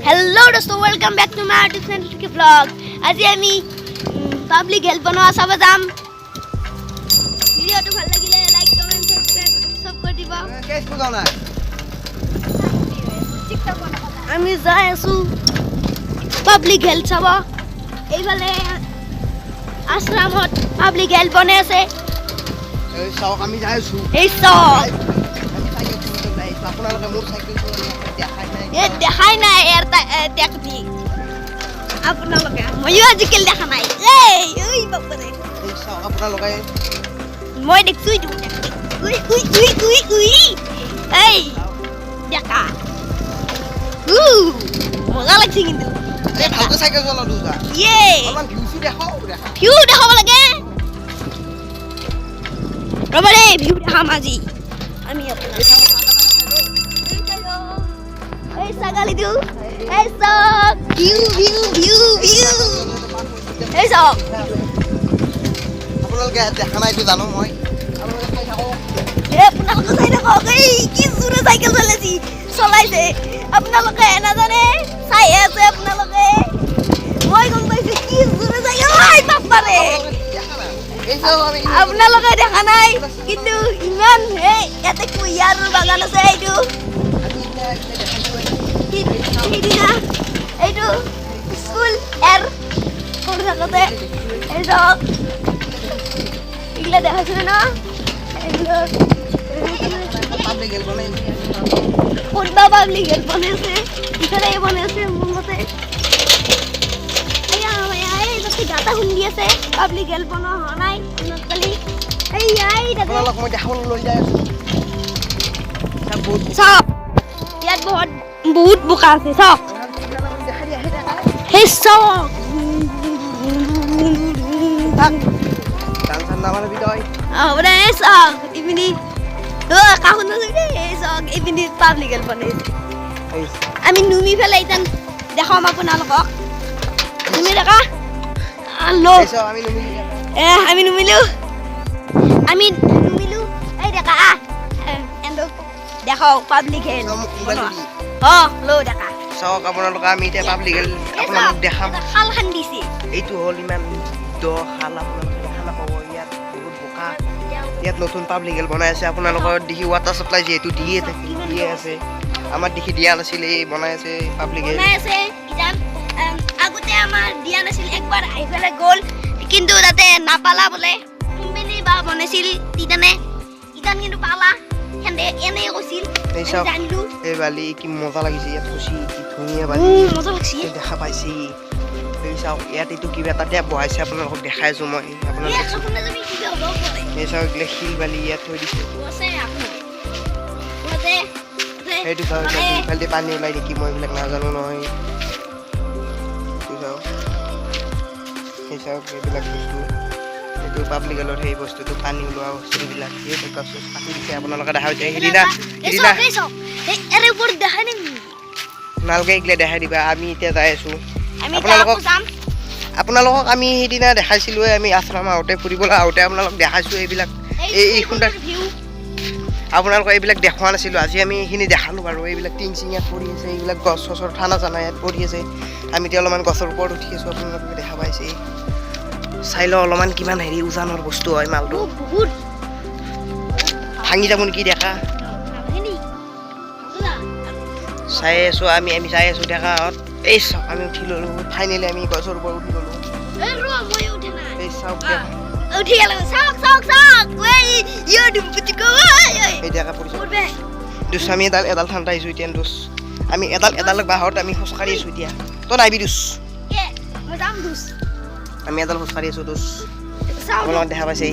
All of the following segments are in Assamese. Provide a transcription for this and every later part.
Hello दोस्तों, welcome back to my YouTube channel के व्लॉग। আজি আমি পাবলিক হেল্প বনোৱা চাব যাম। ভিডিওটো ভাল লাগিলে লাইক কমেন্ট সাবস্ক্ৰাইব সব কৰি দিব। কেছ বুজা নাই আমি যাই আছো পাবলিক হেল্প চাব। এইফালে আশ্ৰমত পাবলিক হেল্প বনাই আছে। এই চাওক আমি যাই আছো। এই চাওক আপোনালোকে মোৰ সাইকেল দেখাই নাই ইয়াৰ দেখি আপোনালোকে ময়ো আজিকালি দেখা নাই। এই বাপৰে এই চাওক আপোনালোকে মই দেখছো এইটো এই দেখা মজা লাগছে কিন্তু এই ভালকৈ সাইকেল চলাও দুটা অলপমান ভিউটো দেখাব লাগে। ৰ'বা ৰে ভিউ দেখাম আজি আমি এই ছাগালি দিও এই সব ভিউ এই সব আপোনালোকে দেখা নাইতো জানো মই আপোনালোকে খাই থাকক। আপোনালোকে চাই থাকক। এই কি জোৰে চাইকেল চলাইছে আপোনালোকে নাজানে চাই আছে আপোনালোকে। মই গম পাইছো কি জোৰে চাইকেল বাপাৰে আপোনালোকে দেখা নাই কিন্তু ইমান ইয়াতে কুঁহিয়াৰ বাগান আছে। এইটো স্কুল এৰ সৰু থাকোঁতে এই চব এইগিলা দেখাইছিলে ন। কোনবা পাব্লিক হেল্প বনাইছে ইফালে বনাইছে মোৰ মতে। গাতা শুনি আছে পাব্লিক হেল্প বনোৱা হোৱা নাই কালি। আপোনালোক মই দেখাবলৈ লৈ যাই আছো। চাওক ইয়াত বহুত বোকা আছে। চাওক সেই চাওক চাওক ইপিনি কাষত নাথাকে। চাওক ইপিনি পাব্লিক হেল্প বনাইছে। আমি নুমি পেলাই এতিয়া দেখাম আপোনালোকক। তুমি দেখা আমি নুমিলো এই দেখা দেখাও পাব্লিক হেল্প লো দেখা। চাওক আপোনালোকে আমি এতিয়া পাব্লিক হেল্প আপোনালোক দেখাম। খাল খান্দিছে এইটো হ'ল ইমান দ খাল আপোনালোকে দেখা নাপাব। ইয়াত বহুত বোকা। ইয়াত নতুন পাব্লিক হেল্প বনাই আছে। আপোনালোকৰ দেখি ৱাটাৰ চাপ্লাই যিহেতু দিয়ে আছে আমাৰ দেখি দিয়া নাছিল। এই বনাই আছে পাব্লিক হেল্প আগতে আমাৰ দিয়া নাছিল। একবাৰ আহি পেলাই গ'ল কিন্তু তাতে নাপালা বোলে কোম্পানী বা বনাইছিল তিতানে ইতান কিন্তু পালা এনে কৈছিল জানিলো। এই বালি কি মজা লাগিছে ইয়াত খুচি কি ধুনীয়া বালি মজা লাগছে দেখা পাইছি। এই চাওক ইয়াত এইটো কিবা এটা টেপ বহাইছে আপোনালোকক দেখাইছো মই। আপোনালোকে এই চাওক এইগিলা শিল বালি ইয়াত থৈ দিছে। সেইটো চাওক ইফালে পানী ওলাই নেকি মই এইবিলাক নাজানো নহয়। সেই চাওক এইবিলাক বস্তু এইটো পাব্লিক হেল্পৰ সেই বস্তুটো পানী ওলোৱা বস্তুবিলাক কাটি দিছে। আপোনালোকে দেখা হৈছে সেইদিনা আপোনালোকে এইগিলা দেখাই দিবা। আমি এতিয়া যাই আছো আপোনালোকক আমি সেইদিনা দেখাইছিলো। আমি আশ্ৰম আহোঁতে ফুৰিবলৈ আহোঁতে আপোনালোক দেখাইছো এইবিলাক এই সুন্দৰ আপোনালোকক এইবিলাক দেখুওৱা নাছিলো। আজি আমি এইখিনি দেখালো বাৰু। এইবিলাক টিং চিং ইয়াত পৰি আছে। এইবিলাক গছ চছৰ ঠানা চানা ইয়াত পৰি আছে। আমি এতিয়া অলপমান গছৰ ওপৰত উঠি আছো। আপোনালোকে দেখা পাইছে চাই লওঁ অলপমান কিমান উজানৰ বস্তু হয় মালটো। ভাঙি যাব নেকি দেখা চাই আছো আমি চাই আছো দেখাত। এই চাওক আমি উঠি ললো ফাইনেলি আমি গছৰ ওপৰত উঠি ললো। এই চাওক আমি এডাল ঠাণ্ডা আহিছো এতিয়া। আমি এডাল বাহত আমি খোজকাঢ়ি আছো এতিয়া। তই নাহিবি আমি এডাল খোজকাঢ়ি আছো আপোনালোকে দেখা পাইছে।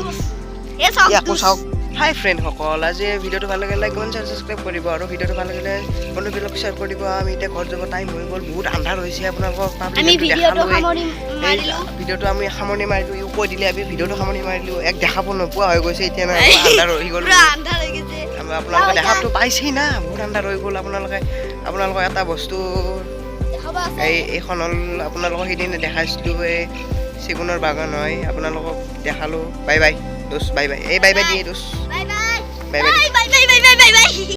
আকৌ চাওক হাই ফ্ৰেণ্ডসকল, আজি ভিডিঅ'টো ভাল লাগিলে লাইক কমেণ্ট ছাবস্ক্ৰাইব কৰিব আৰু ভিডিঅ'টো ভাল লাগিলে বন্ধুবিলাক শ্বেয়াৰ কৰি দিব। আমি এতিয়া ঘৰত যাব টাইম হৈ গ'ল। বহুত আন্ধাৰ হৈছে। আপোনালোকক ভিডিঅ'টো আমি সামৰণি মাৰিলোঁ। ইও কৈ দিলে আমি ভিডিঅ'টো সামৰণি মাৰিলোঁ। এক দেখাব নোপোৱা হৈ গৈছে এতিয়া নাই আন্ধাৰ হৈ গ'ল। আপোনালোকে দেখাটো পাইছেই না বহুত আন্ধাৰ হৈ গ'ল। আপোনালোকৰ এটা বস্তু এইখন হ'ল আপোনালোকক সেইদিনা দেখাইছিলোঁ এই চেগুনৰ বাগান হয়। আপোনালোকক দেখালোঁ। বাই বাই দোষ বাই বাই এই বাই বাই দিয়ে দোষ বাই বাই।